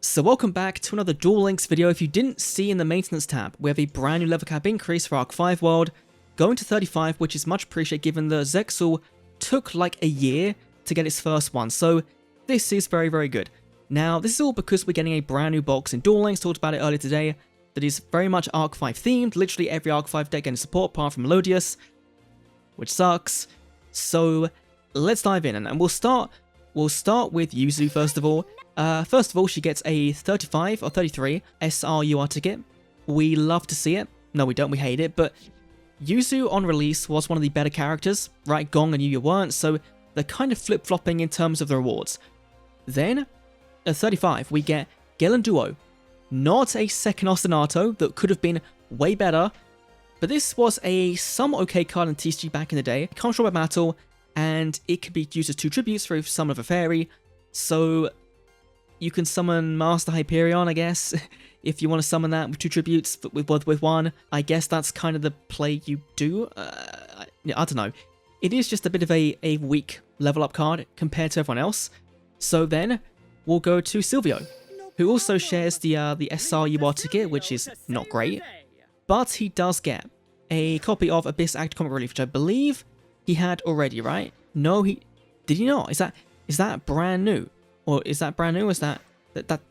So welcome back to another Duel Links video. If you didn't see in the maintenance tab, we have a brand new level cap increase for Arc 5 world, going to 35, which is much appreciated given the Zexal took like a year to get its first one, so this is very good. Now, this is all because we're getting a brand new box in Duel Links, talked about it earlier today, that is very much Arc 5 themed. Literally every Arc 5 deck getting support apart from Melodious, which sucks. So let's dive in, and we'll start with Yuzu first of all. First of all, she gets a 35 or 33 SRUR ticket. We love to see it. No, we don't. We hate it. But Yuzu on release was one of the better characters, right? Gong and Yuya weren't, so they're kind of flip-flopping in terms of the rewards. Then, at 35, we get Gale and Duo. Not a second Ostinato that could have been way better, but this was a some okay card in TCG back in the day. Control by battle, and it can be used as 2 tributes for summon of a fairy, so you can summon Master Hyperion, I guess, if you want to summon that with 2 tributes, but with 1. I guess that's kind of the play you do. I don't know. It is just a bit of a weak level up card compared to everyone else. So then we'll go to Silvio, who also shares the SRUR ticket, which is not great, but he does get a copy of Abyss Act Comic Relief, which I believe he had already, right? No, did he not? Is that brand new? Or is that brand new? Is that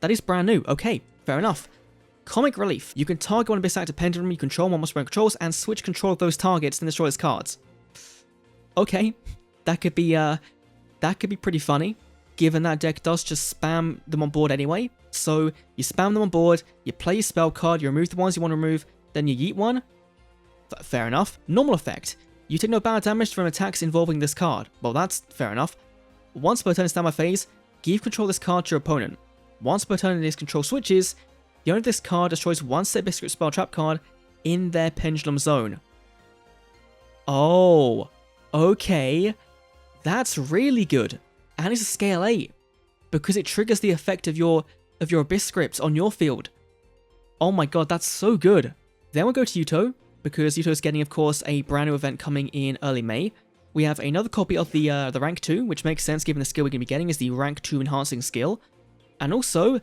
is brand new? Okay, fair enough. Comic Relief. You can target one Abyss Active Pendulum you control, one monster controls, and switch control of those targets, then destroy its cards. Okay, that could be pretty funny, given that deck does just spam them on board anyway. So you spam them on board, you play your spell card, you remove the ones you want to remove, then you yeet one. Fair enough. Normal effect. You take no bad damage from attacks involving this card. Well, that's fair enough. Once per turn in standby phase, give control of this card to your opponent. Once per turn in this control switches, the owner of this card destroys one set Biscuit spell trap card in their pendulum zone. Oh, okay. That's really good. And it's a scale 8, because it triggers the effect of your Abyss scripts on your field. Oh my god, that's so good. Then we'll go to Yuto, because Yuto is getting, of course, a brand new event coming in early May. We have another copy of the rank 2, which makes sense given the skill we're going to be getting is the rank 2 enhancing skill. And also,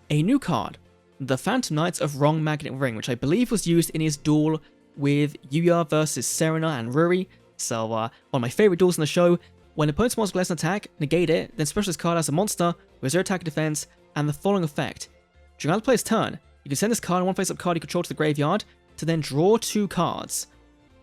a new card, the Phantom Knights of Wrong Magnet Ring, which I believe was used in his duel with Yuya versus Serena and Ruri. So, one of my favorite duels in the show. When an opponent's monster lets an attack, negate it, then special this card as a monster with 0 attack and defense, and the following effect. During other player's turn, you can send this card and one face-up card you control to the graveyard to then draw 2 cards.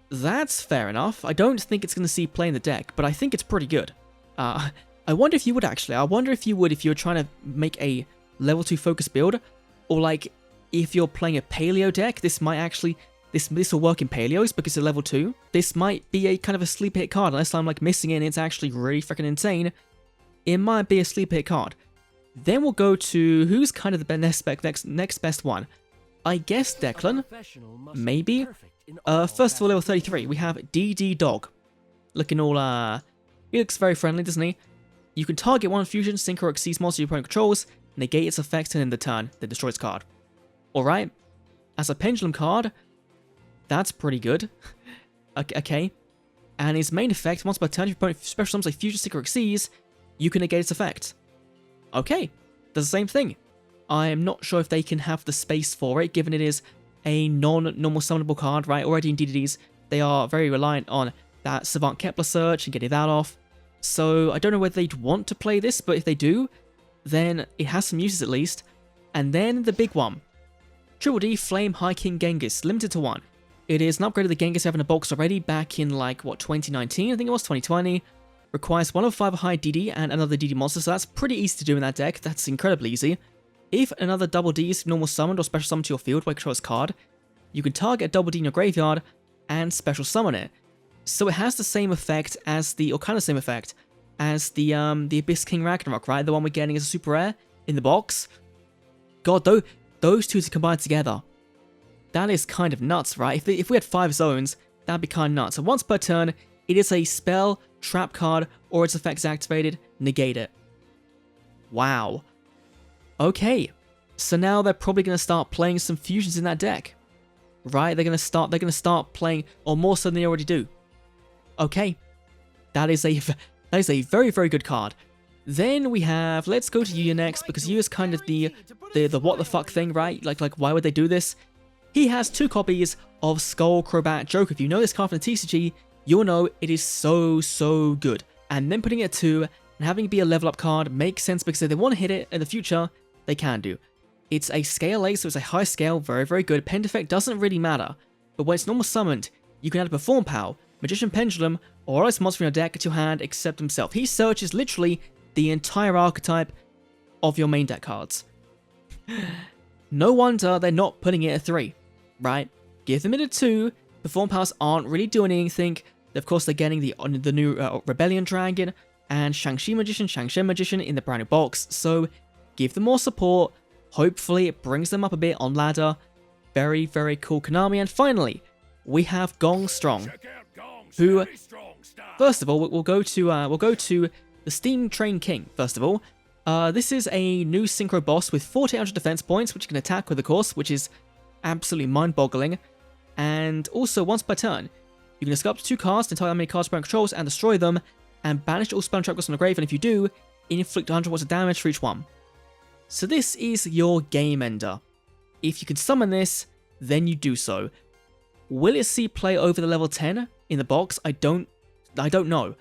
That's fair enough. I don't think it's going to see play in the deck, but I think it's pretty good. I wonder if you would actually. I wonder if you would if you were trying to make a level 2 focus build, or like if you're playing a paleo deck, this might actually this will work in paleos because it's level 2. This might be a kind of a sleeper hit card unless I'm like missing it and it's actually really freaking insane. It might be a sleeper hit card. Then we'll go to who's kind of the next best one. I guess Declan, maybe. First of all, level 33, we have DD Dog. Looking all, he looks very friendly, doesn't he? You can target one fusion, sync, or exceed monster your opponent controls, negate its effects and end the turn, then destroy its card. Alright. As a pendulum card, that's pretty good. Okay. And his main effect, once per turn, if your opponent special summons a fusion, sync, or exceeds, you can negate its effect. Okay. Does the same thing. I'm not sure if they can have the space for it, given it is a non-normal summonable card, right? Already in DDDs, they are very reliant on that Savant Kepler search and getting that off. So I don't know whether they'd want to play this, but if they do, then it has some uses at least. And then the big one. Triple D Flame High King Genghis, limited to 1. It is an upgrade of the Genghis I have in a box already back in like, what, 2019? I think it was 2020. Requires 1 of 5 high DD and another DD monster, so that's pretty easy to do in that deck. That's incredibly easy. If another double D is normal summoned or special summoned to your field by control its card, you can target a double D in your graveyard and special summon it. So it has the same effect as the Abyss King Ragnarok, right? The one we're getting as a super rare in the box. God, those two to combine together, that is kind of nuts, right? If we had 5 zones, that'd be kind of nuts. So once per turn, it is a spell, trap card, or its effects activated, negate it. Wow. Okay, so now they're probably going to start playing some fusions in that deck, right? They're going to start playing, or more so than they already do. Okay, that is a very good card. Then we have, let's go to Yuya next, because Yuya's kind of the what the fuck thing, right? Like why would they do this? He has 2 copies of Skull Crobat Joker. If you know this card from the TCG, you'll know it is so good. And then putting it at 2 and having it be a level up card makes sense, because if they want to hit it in the future, they can do. It's a scale 8, so it's a high scale, very good. Pent effect doesn't really matter, but when it's normal summoned, you can add a Perform Pow, Magician Pendulum, or else monster from your deck to your hand except himself. He searches literally the entire archetype of your main deck cards. No wonder they're not putting it at 3, right? Give them it at 2. Perform Powers aren't really doing anything. Of course, they're getting the new Rebellion Dragon and Shang-Chi Magician, Shang-Shen Magician in the brand new box, so give them more support. Hopefully, it brings them up a bit on ladder. Very cool KONAMI. And finally, we have Gong Strong, who, first of all, we'll go to the Steam Train King. First of all, this is a new synchro boss with 4800 defense points, which you can attack with, of course, which is absolutely mind-boggling. And also, once per turn, you can discard up to 2 cards, entirely how many cards opponent controls, and destroy them, and banish all spell and trap cards from the grave. And if you do, inflict 100 points of damage for each one. So this is your game ender. If you can summon this, then you do so. Will it see play over the level 10 in the box? I don't know.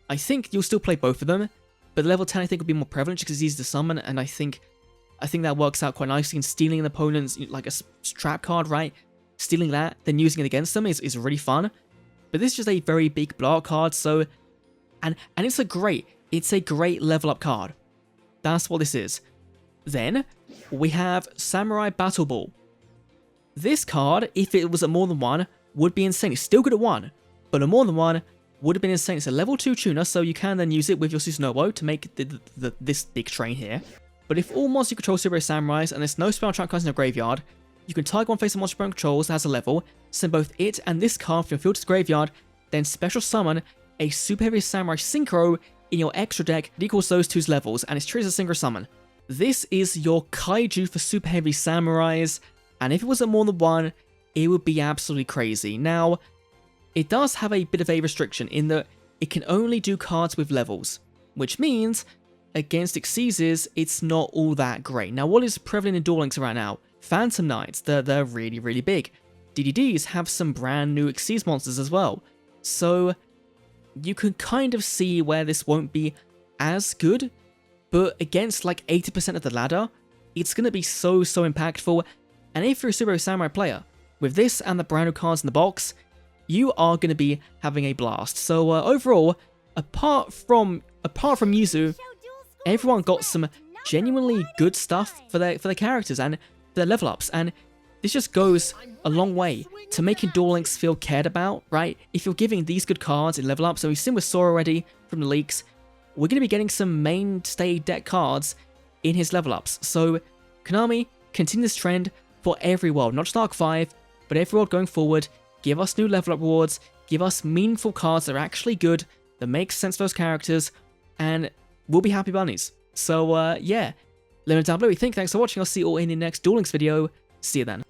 I think you'll still play both of them, but level 10 I think will be more prevalent because it's easy to summon, and I think that works out quite nicely in stealing an opponent's, like a trap card, right? Stealing that, then using it against them is really fun. But this is just a very big blowout card, so and it's a great level up card. That's what this is. Then we have Samurai Battle Ball. This card, if it was at more than 1, would be insane. It's still good at 1, but at more than 1 would have been insane. It's a level 2 tuner, so you can then use it with your Susanoo to make this big train here. But if all monsters you control Super Samurais and there's no spell trap cards in your graveyard, you can target one face of monster opponent controls that has a level, send both it and this card from your field to the graveyard, then special summon a Super Heavy Samurai Synchro in your extra deck that equals those 2's levels, and it's treated as a synchro summon. This is your Kaiju for Super Heavy Samurais, and if it was at more than 1, it would be absolutely crazy. Now, it does have a bit of a restriction in that it can only do cards with levels, which means against Xyzes, it's not all that great. Now, what is prevalent in Duel Links right now? Phantom Knights, they're really big. DDDs have some brand new Xyz monsters as well, so you can kind of see where this won't be as good. But against like 80% of the ladder, it's going to be so impactful. And if you're a Super Samurai player, with this and the brand new cards in the box, you are going to be having a blast. So overall, apart from Yuzu, everyone got some genuinely good stuff for their characters and their level ups. And this just goes a long way to making Duel Links feel cared about, right? If you're giving these good cards in level up, so we've seen with Sora already from the leaks, we're going to be getting some mainstay deck cards in his level ups. So KONAMI, continue this trend for every world, not just Arc 5, but every world going forward. Give us new level up rewards, give us meaningful cards that are actually good, that make sense for those characters, and we'll be happy bunnies. So yeah, let me know down below what you think. Thanks for watching. I'll see you all in the next Duel Links video. See you then.